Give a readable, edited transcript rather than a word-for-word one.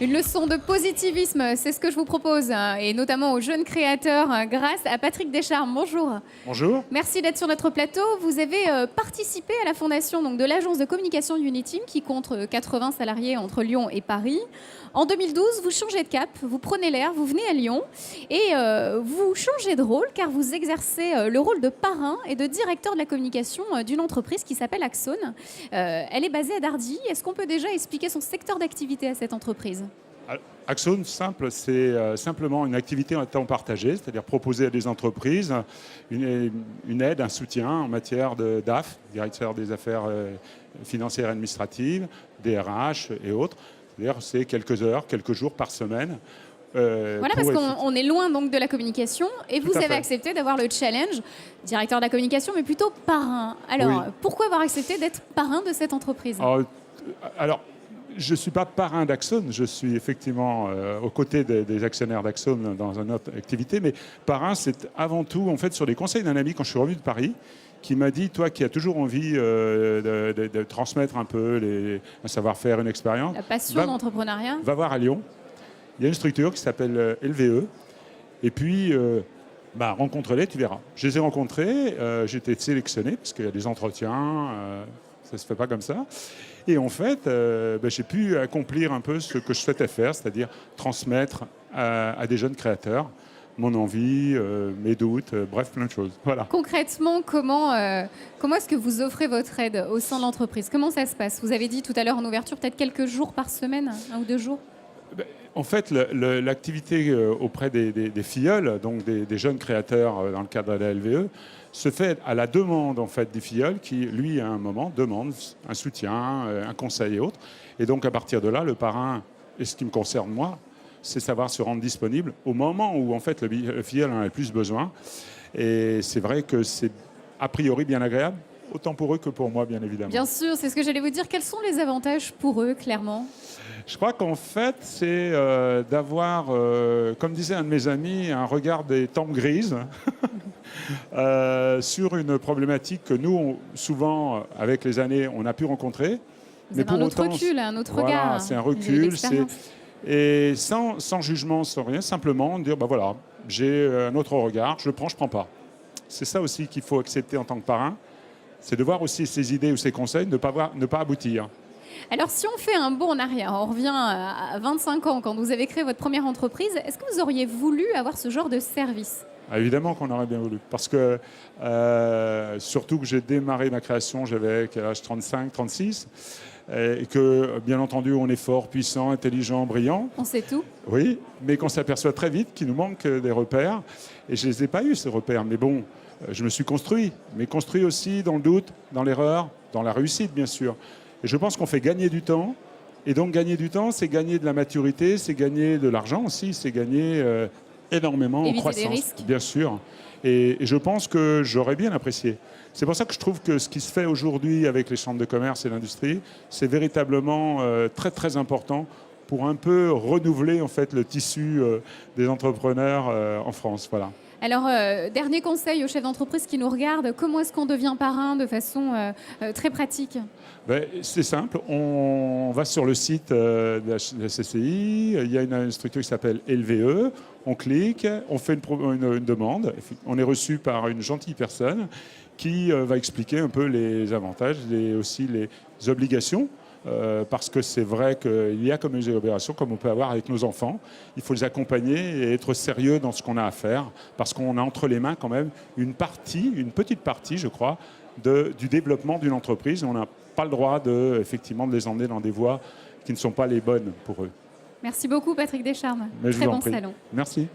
Une leçon de positivisme, c'est ce que je vous propose, et notamment aux jeunes créateurs, grâce à Patrick Descharmes. Bonjour. Bonjour. Merci d'être sur notre plateau. Vous avez participé à la fondation donc, de l'agence de communication Uniteam, qui compte 80 salariés entre Lyon et Paris. En 2012, vous changez de cap, vous prenez l'air, vous venez à Lyon, et vous changez de rôle, car vous exercez le rôle de parrain et de directeur de la communication d'une entreprise qui s'appelle Axone. Elle est basée à Dardy. Est-ce qu'on peut déjà expliquer son secteur d'activité à cette entreprise ? Axone, c'est simplement une activité à temps partagé, c'est-à-dire proposer à des entreprises une aide, un soutien en matière de DAF, directeur des affaires financières et administratives, DRH et autres. C'est-à-dire c'est quelques heures, quelques jours par semaine. Voilà, parce qu'on est loin donc de la communication, et vous avez accepté d'avoir le challenge, directeur de la communication, mais plutôt parrain. Alors, oui. Pourquoi avoir accepté d'être parrain de cette entreprise ? Alors, je ne suis pas parrain d'Axone, je suis effectivement aux côtés des actionnaires d'Axone dans une autre activité, mais parrain, c'est avant tout, en fait, sur les conseils d'un ami quand je suis revenu de Paris, qui m'a dit, toi qui as toujours envie de transmettre un peu un savoir-faire, une expérience. La passion d'entrepreneuriat. Va voir à Lyon. Il y a une structure qui s'appelle LVE. Et puis, rencontre-les, tu verras. Je les ai rencontrés, j'ai été sélectionné, parce qu'il y a des entretiens, ça ne se fait pas comme ça. Et en fait, j'ai pu accomplir un peu ce que je souhaitais faire, c'est-à-dire transmettre à des jeunes créateurs mon envie, mes doutes, bref, plein de choses. Voilà. Concrètement, comment est-ce que vous offrez votre aide au sein de l'entreprise ? Comment ça se passe ? Vous avez dit tout à l'heure en ouverture, peut-être quelques jours par semaine, 1 ou 2 jours ? En fait, l'activité auprès des filleuls, donc des jeunes créateurs dans le cadre de la LVE, se fait à la demande en fait, des filleuls qui, lui, à un moment, demandent un soutien, un conseil et autres. Et donc, à partir de là, le parrain, et ce qui me concerne moi, c'est savoir se rendre disponible au moment où en fait, le filleul en a le plus besoin. Et c'est vrai que c'est a priori bien agréable, autant pour eux que pour moi, bien évidemment. Bien sûr, c'est ce que j'allais vous dire. Quels sont les avantages pour eux, clairement ? Je crois qu'en fait, c'est d'avoir, comme disait un de mes amis, un regard des tempes grises sur une problématique que nous, souvent, avec les années, on a pu rencontrer. Vous avez un autre recul, un autre regard. C'est un recul, et sans jugement, sans rien, simplement dire, voilà, j'ai un autre regard, je le prends, je ne prends pas. C'est ça aussi qu'il faut accepter en tant que parrain, c'est de voir aussi ses idées ou ses conseils ne pas aboutir. Alors, si on fait un bond en arrière, on revient à 25 ans, quand vous avez créé votre première entreprise, est-ce que vous auriez voulu avoir ce genre de service ? Évidemment qu'on aurait bien voulu. Parce que, surtout que j'ai démarré ma création, j'avais quel âge, 35, 36, et que, bien entendu, on est fort, puissant, intelligent, brillant. On sait tout. Oui, mais qu'on s'aperçoit très vite qu'il nous manque des repères. Et je ne les ai pas eus, ces repères. Mais bon, je me suis construit. Mais construit aussi dans le doute, dans l'erreur, dans la réussite, bien sûr. Et je pense qu'on fait gagner du temps. Et donc, gagner du temps, c'est gagner de la maturité, c'est gagner de l'argent aussi, c'est gagner énormément en croissance. Éviter des risques. Bien sûr. Et je pense que j'aurais bien apprécié. C'est pour ça que je trouve que ce qui se fait aujourd'hui avec les chambres de commerce et l'industrie, c'est véritablement très, très important pour un peu renouveler en fait, le tissu des entrepreneurs en France. Voilà. Alors, dernier conseil aux chefs d'entreprise qui nous regardent, comment est-ce qu'on devient parrain de façon très pratique ? C'est simple, on va sur le site de la CCI, il y a une structure qui s'appelle LVE, on clique, on fait une demande, on est reçu par une gentille personne qui va expliquer un peu les avantages et aussi les obligations. Parce que c'est vrai qu'il y a comme des opérations comme on peut avoir avec nos enfants. Il faut les accompagner et être sérieux dans ce qu'on a à faire parce qu'on a entre les mains quand même une petite partie, je crois, du développement d'une entreprise. On n'a pas le droit effectivement, de les emmener dans des voies qui ne sont pas les bonnes pour eux. Merci beaucoup Patrick Descharmes. Très bon salon. Merci.